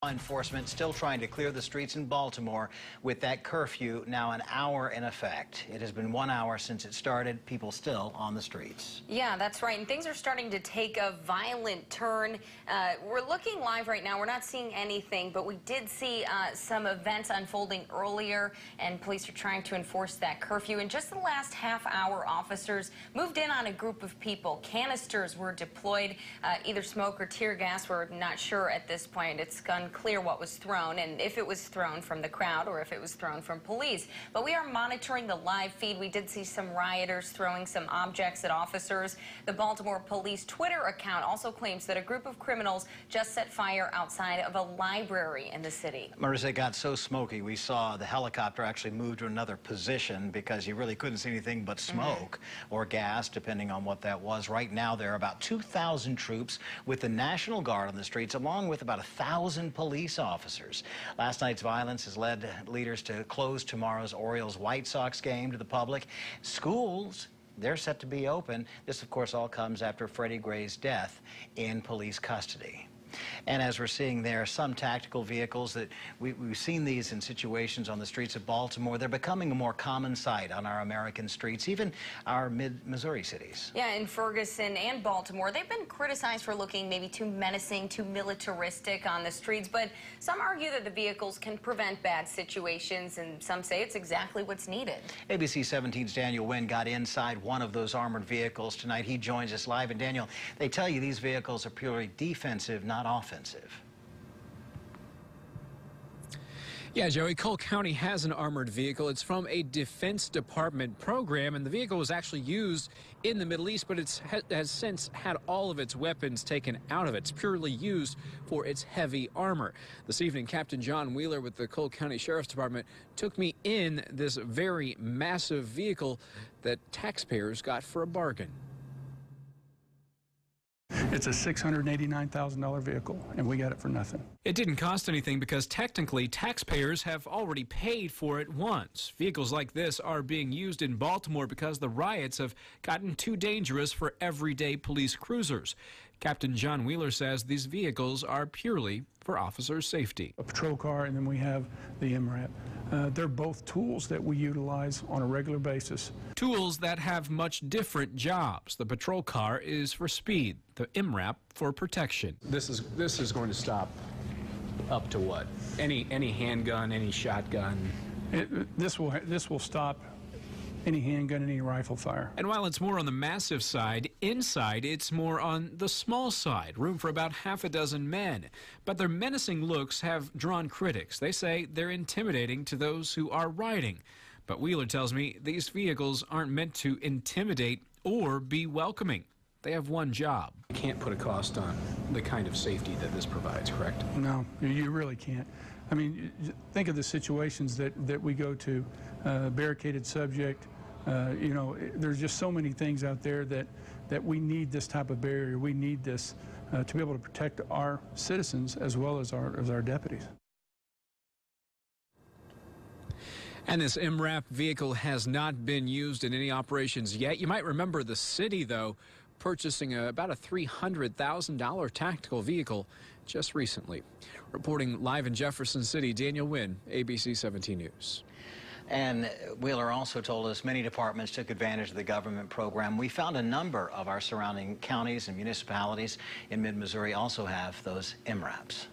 Law enforcement still trying to clear the streets in Baltimore with that curfew now an hour in effect. It has been 1 hour since it started. People still on the streets. Yeah, that's right. And things are starting to take a violent turn. We're looking live right now. We're not seeing anything, but we did see some events unfolding earlier, and police are trying to enforce that curfew. In just the last half hour, officers moved in on a group of people. Canisters were deployed, either smoke or tear gas. We're not sure at this point. It's unclear what was thrown and if it was thrown from the crowd or if it was thrown from police. But we are monitoring the live feed. We did see some rioters throwing some objects at officers. The Baltimore Police Twitter account also claims that a group of criminals just set fire outside of a library in the city. Marissa, it got so smoky, we saw the helicopter actually move to another position because you really couldn't see anything but smoke or gas, depending on what that was. Right now, there are about 2,000 troops with the National Guard on the streets, along with about 1,000 police officers. Last night's violence has led leaders to close tomorrow's Orioles-White Sox game to the public. Schools, they're set to be open. This, of course, all comes after Freddie Gray's death in police custody. And as we're seeing there, some tactical vehicles that we've seen these in situations on the streets of Baltimore. They're becoming a more common sight on our American streets, even our mid-Missouri cities. Yeah, in Ferguson and Baltimore, they've been criticized for looking maybe too menacing, too militaristic on the streets. But some argue that the vehicles can prevent bad situations, and some say it's exactly what's needed. ABC 17's Daniel Wynn got inside one of those armored vehicles tonight. He joins us live. And Daniel, they tell you these vehicles are purely defensive, not offensive. Yeah, Joey, Cole County has an armored vehicle. It's from a Defense Department program, and the vehicle was actually used in the Middle East, but it has since had all of its weapons taken out of it. It's purely used for its heavy armor. This evening, Captain John Wheeler with the Cole County Sheriff's Department took me in this very massive vehicle that taxpayers got for a bargain. It's a $689,000 vehicle, and we got it for nothing. It didn't cost anything because technically taxpayers have already paid for it once. Vehicles like this are being used in Baltimore because the riots have gotten too dangerous for everyday police cruisers. Captain John Wheeler says these vehicles are purely for officers' safety. A patrol car, and then we have the MRAP. They're both tools that we utilize on a regular basis. Tools that have much different jobs. The patrol car is for speed, the MRAP for protection. This is going to stop up to what? Any handgun, any shotgun? This will stop any handgun, any rifle fire. And while it's more on the massive side, inside it's more on the small side, room for about half a dozen men. But their menacing looks have drawn critics. They say they're intimidating to those who are riding. But Wheeler tells me these vehicles aren't meant to intimidate or be welcoming. They have one job. You can't put a cost on the kind of safety that this provides, correct? No, you really can't. I mean, think of the situations that we go to, barricaded subject. You know, there's just so many things out there that we need this type of barrier. We need this to be able to protect our citizens as well as our deputies. And this MRAP vehicle has not been used in any operations yet. You might remember the city, though, purchasing about a $300,000 tactical vehicle just recently. Reporting live in Jefferson City, Daniel Wynn, ABC 17 News. And Wheeler also told us many departments took advantage of the government program. We found a number of our surrounding counties and municipalities in mid-Missouri also have those MRAPs.